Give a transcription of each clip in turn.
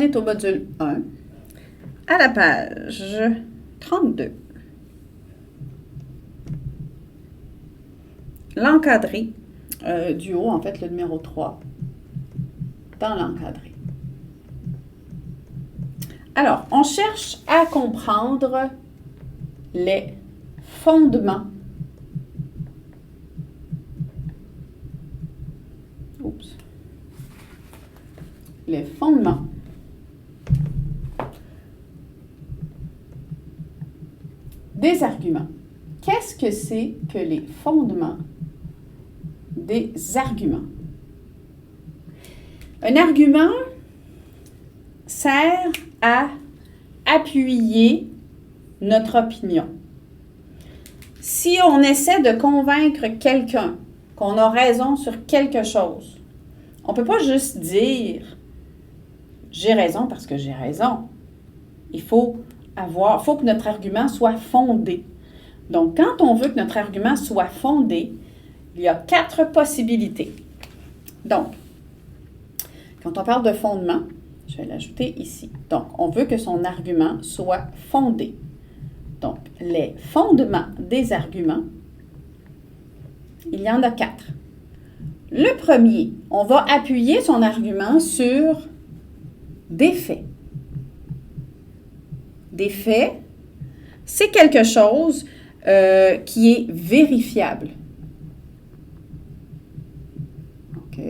est au module 1, à la page 32. L'encadré du haut, en fait, le numéro 3, dans l'encadré. Alors, on cherche à comprendre les fondements. Oups. Les fondements des arguments. Qu'est-ce que c'est que les fondements des arguments? Un argument sert à appuyer notre opinion. Si on essaie de convaincre quelqu'un qu'on a raison sur quelque chose, on ne peut pas juste dire « j'ai raison parce que j'ai raison ». Il faut que notre argument soit fondé. Donc, quand on veut que notre argument soit fondé, il y a 4 possibilités. Donc, quand on parle de fondement, je vais l'ajouter ici. Donc, on veut que son argument soit fondé. Donc, les fondements des arguments, il y en a 4. Le premier, on va appuyer son argument sur des faits. Des faits, c'est quelque chose qui est vérifiable. OK?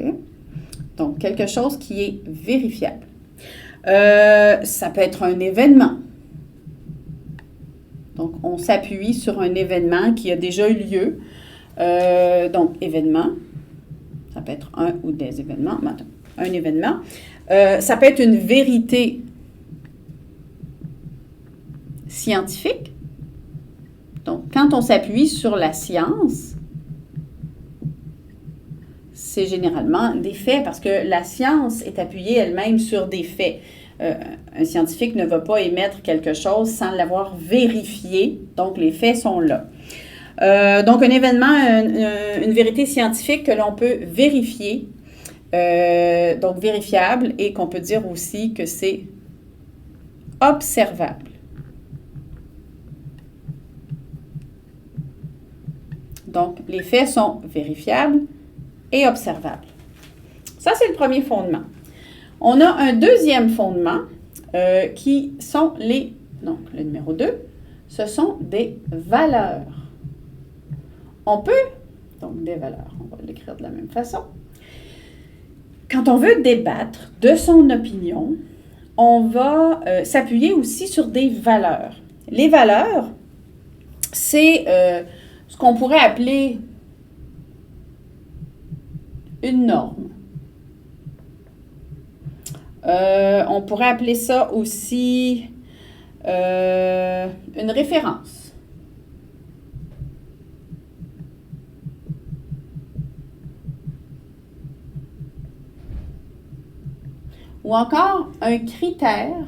Donc, quelque chose qui est vérifiable. Ça peut être un événement. Donc, on s'appuie sur un événement qui a déjà eu lieu. Donc, événement, ça peut être un ou des événements. Un événement. Ça peut être une vérité scientifique. Donc, quand on s'appuie sur la science, c'est généralement des faits parce que la science est appuyée elle-même sur des faits. Un scientifique ne va pas émettre quelque chose sans l'avoir vérifié. Donc, les faits sont là. Donc, un événement, une vérité scientifique que l'on peut vérifier, donc vérifiable, et qu'on peut dire aussi que c'est observable. Donc, les faits sont vérifiables et observables. Ça, c'est le premier fondement. On a un deuxième fondement qui sont donc le numéro 2, ce sont des valeurs. On peut, donc des valeurs, on va l'écrire de la même façon. Quand on veut débattre de son opinion, on va s'appuyer aussi sur des valeurs. Les valeurs, c'est ce qu'on pourrait appeler une norme. On pourrait appeler ça aussi une référence. Ou encore un critère.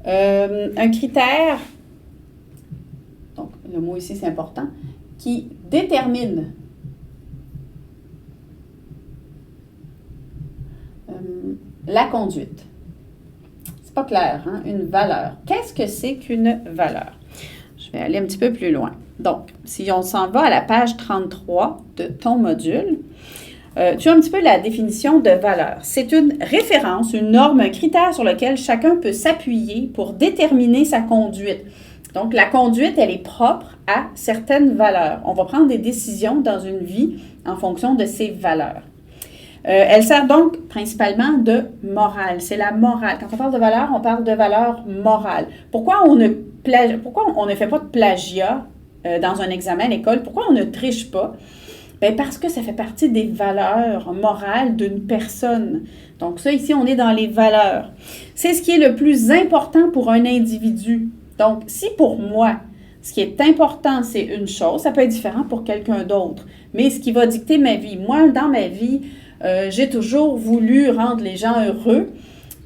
Un critère, donc le mot ici c'est important, qui détermine la conduite. C'est pas clair, hein? Une valeur. Qu'est-ce que c'est qu'une valeur? Je vais aller un petit peu plus loin. Donc, si on s'en va à la page 33 de ton module, tu as un petit peu la définition de valeur. C'est une référence, une norme, un critère sur lequel chacun peut s'appuyer pour déterminer sa conduite. Donc, la conduite, elle est propre à certaines valeurs. On va prendre des décisions dans une vie en fonction de ces valeurs. Elle sert donc principalement de morale. C'est la morale. Quand on parle de valeur, on parle de valeur morale. Pourquoi on ne fait pas de plagiat dans un examen à l'école? Pourquoi on ne triche pas? Bien, parce que ça fait partie des valeurs morales d'une personne. Donc ça, ici, on est dans les valeurs. C'est ce qui est le plus important pour un individu. Donc, si pour moi, ce qui est important, c'est une chose, ça peut être différent pour quelqu'un d'autre. Mais ce qui va dicter ma vie, moi, dans ma vie, j'ai toujours voulu rendre les gens heureux.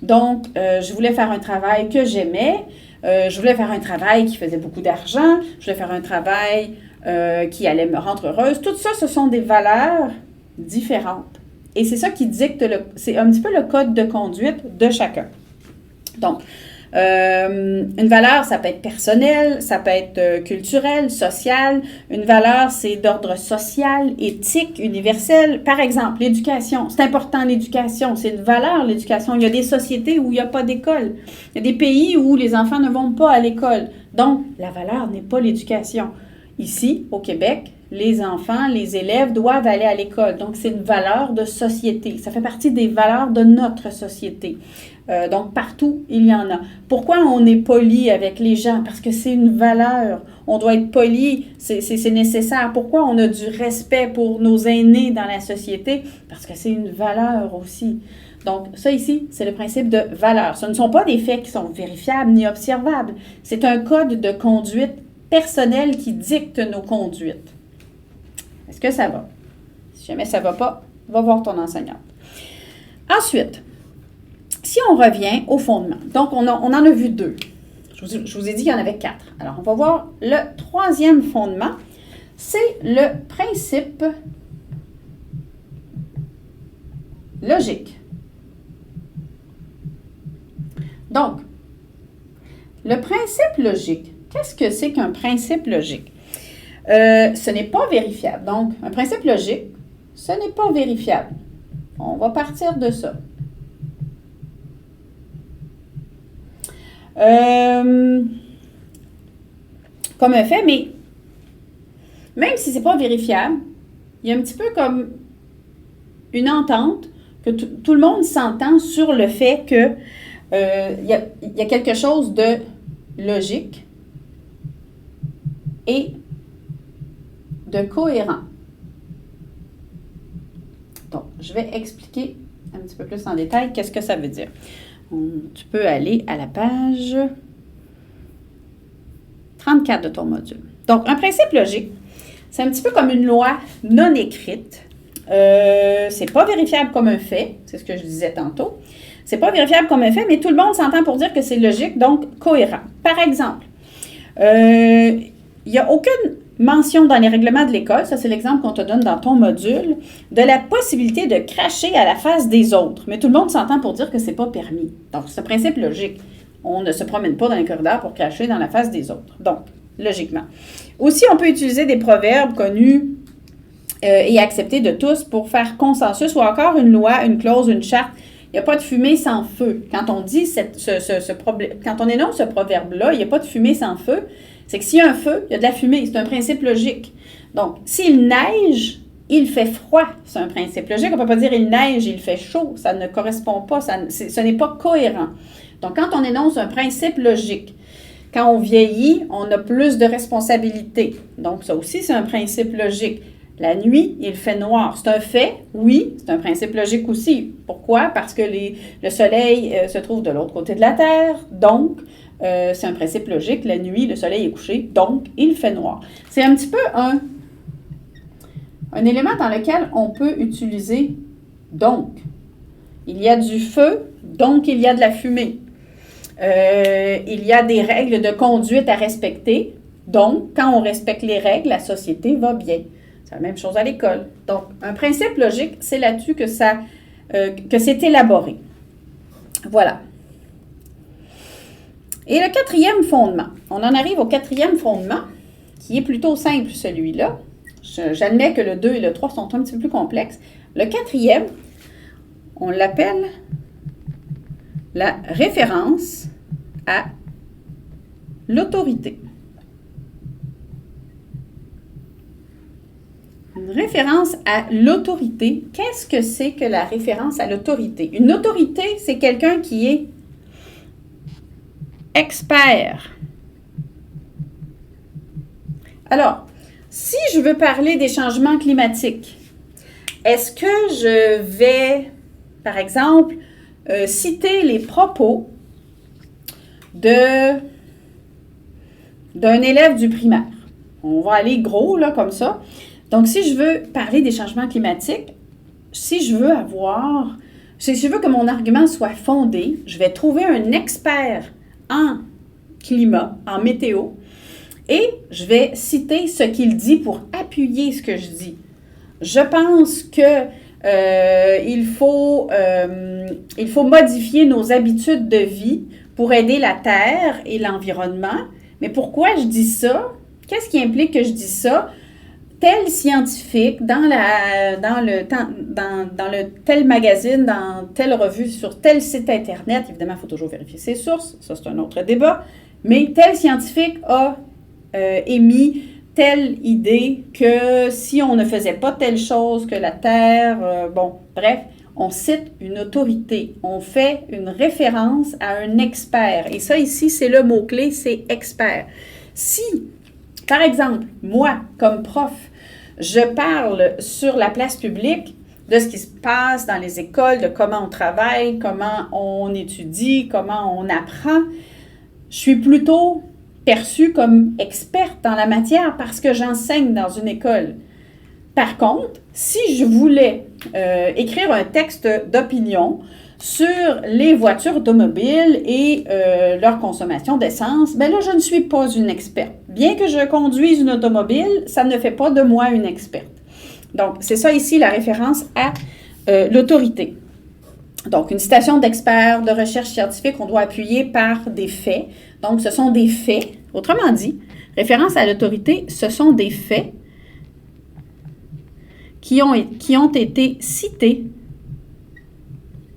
Donc, je voulais faire un travail que j'aimais. Je voulais faire un travail qui faisait beaucoup d'argent. Je voulais faire un travail qui allait me rendre heureuse. Tout ça, ce sont des valeurs différentes. et c'est ça qui dicte, c'est un petit peu le code de conduite de chacun. Donc, une valeur, ça peut être personnelle, ça peut être culturelle, sociale. Une valeur, c'est d'ordre social, éthique, universel. Par exemple, l'éducation. C'est important, l'éducation. C'est une valeur, l'éducation. Il y a des sociétés où il n'y a pas d'école. Il y a des pays où les enfants ne vont pas à l'école. Donc, la valeur n'est pas l'éducation. Ici, au Québec, les enfants, les élèves doivent aller à l'école. Donc, c'est une valeur de société. Ça fait partie des valeurs de notre société. Donc, partout, il y en a. Pourquoi on est poli avec les gens? Parce que c'est une valeur. On doit être poli, c'est nécessaire. Pourquoi on a du respect pour nos aînés dans la société? Parce que c'est une valeur aussi. Donc, ça ici, c'est le principe de valeur. Ce ne sont pas des faits qui sont vérifiables ni observables. C'est un code de conduite personnel qui dicte nos conduites. Est-ce que ça va? Si jamais ça ne va pas, va voir ton enseignante. Ensuite, si on revient au fondement, donc on en a vu 2. Je vous ai dit qu'il y en avait 4. Alors, on va voir le 3e fondement, c'est le principe logique. Donc, le principe logique, qu'est-ce que c'est qu'un principe logique? Ce n'est pas vérifiable. Donc, un principe logique, ce n'est pas vérifiable. On va partir de ça. Comme un fait, mais même si ce n'est pas vérifiable, il y a un petit peu comme une entente que tout le monde s'entend sur le fait que y a quelque chose de logique et de cohérent. Donc, je vais expliquer un petit peu plus en détail qu'est-ce que ça veut dire. Tu peux aller à la page 34 de ton module. Donc, un principe logique, c'est un petit peu comme une loi non écrite. C'est pas vérifiable comme un fait, c'est ce que je disais tantôt. C'est pas vérifiable comme un fait, mais tout le monde s'entend pour dire que c'est logique, donc cohérent. Par exemple, il n'y a aucune mention dans les règlements de l'école, ça c'est l'exemple qu'on te donne dans ton module, de la possibilité de cracher à la face des autres. Mais tout le monde s'entend pour dire que c'est pas permis. Donc, c'est un principe logique. On ne se promène pas dans les corridors pour cracher dans la face des autres. Donc, logiquement. Aussi, on peut utiliser des proverbes connus et acceptés de tous pour faire consensus ou encore une loi, une clause, une charte. Il n'y a pas de fumée sans feu. Quand on dit quand on énonce ce proverbe-là, il n'y a pas de fumée sans feu, c'est que s'il y a un feu, il y a de la fumée. C'est un principe logique. Donc, s'il neige, il fait froid. C'est un principe logique. On ne peut pas dire il neige, il fait chaud. Ça ne correspond pas. Ce n'est pas cohérent. Donc, quand on énonce un principe logique, quand on vieillit, on a plus de responsabilités. Donc, ça aussi, c'est un principe logique. La nuit, il fait noir. C'est un fait, oui, c'est un principe logique aussi. Pourquoi? Parce que le soleil se trouve de l'autre côté de la Terre, donc c'est un principe logique. La nuit, le soleil est couché, donc il fait noir. C'est un petit peu un élément dans lequel on peut utiliser donc. Il y a du feu, donc il y a de la fumée. Il y a des règles de conduite à respecter, donc quand on respecte les règles, la société va bien. C'est la même chose à l'école. Donc, un principe logique, c'est là-dessus que c'est élaboré. Voilà. Et le 4e fondement. On en arrive au 4e fondement, qui est plutôt simple, celui-là. J'admets que le 2 et le 3 sont un petit peu plus complexes. Le 4e, on l'appelle la référence à l'autorité. Une référence à l'autorité. Qu'est-ce que c'est que la référence à l'autorité? Une autorité, c'est quelqu'un qui est expert. Alors, si je veux parler des changements climatiques, est-ce que je vais, par exemple, citer les propos d'un élève du primaire? On va aller gros, là, comme ça. Donc, si je veux parler des changements climatiques, si je veux que mon argument soit fondé, je vais trouver un expert en climat, en météo, et je vais citer ce qu'il dit pour appuyer ce que je dis. Je pense que il faut modifier nos habitudes de vie pour aider la Terre et l'environnement. Mais pourquoi je dis ça? Qu'est-ce qui implique que je dis ça? Tel scientifique, dans le tel magazine, dans telle revue, sur tel site Internet, évidemment, il faut toujours vérifier ses sources, ça c'est un autre débat, mais tel scientifique a émis telle idée que si on ne faisait pas telle chose que la Terre, bref, on cite une autorité, on fait une référence à un expert. Et ça ici, c'est le mot-clé, c'est expert. Si, par exemple, moi, comme prof, je parle sur la place publique de ce qui se passe dans les écoles, de comment on travaille, comment on étudie, comment on apprend, je suis plutôt perçue comme experte dans la matière parce que j'enseigne dans une école. Par contre, si je voulais écrire un texte d'opinion sur les voitures automobiles et leur consommation d'essence, bien là, je ne suis pas une experte. Bien que je conduise une automobile, ça ne fait pas de moi une experte. Donc, c'est ça ici la référence à l'autorité. Donc, une citation d'expert, de recherche scientifique, on doit appuyer par des faits. Donc, ce sont des faits. Autrement dit, référence à l'autorité, ce sont des faits qui ont été cités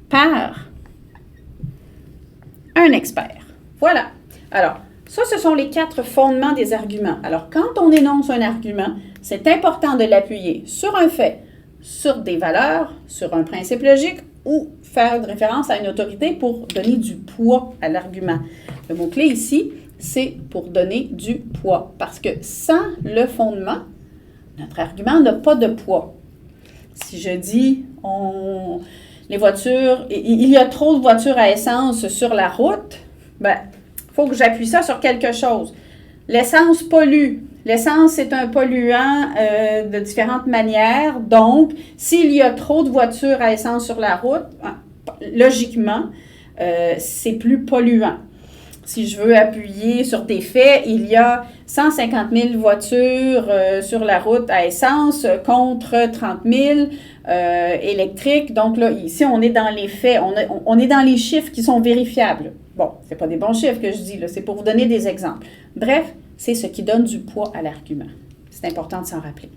par un expert. Voilà. Alors, ça, ce sont les 4 fondements des arguments. Alors, quand on énonce un argument, c'est important de l'appuyer sur un fait, sur des valeurs, sur un principe logique ou faire une référence à une autorité pour donner du poids à l'argument. Le mot-clé ici, c'est pour donner du poids. Parce que sans le fondement, notre argument n'a pas de poids. Si je dis, les voitures, il y a trop de voitures à essence sur la route, il faut que j'appuie ça sur quelque chose. L'essence pollue. L'essence, c'est un polluant de différentes manières. Donc, s'il y a trop de voitures à essence sur la route, logiquement, c'est plus polluant. Si je veux appuyer sur des faits, il y a 150 000 voitures sur la route à essence contre 30 000 électriques. Donc là, ici, on est dans les faits, on est dans les chiffres qui sont vérifiables. Bon, ce n'est pas des bons chiffres que je dis, là, c'est pour vous donner des exemples. Bref, c'est ce qui donne du poids à l'argument. C'est important de s'en rappeler.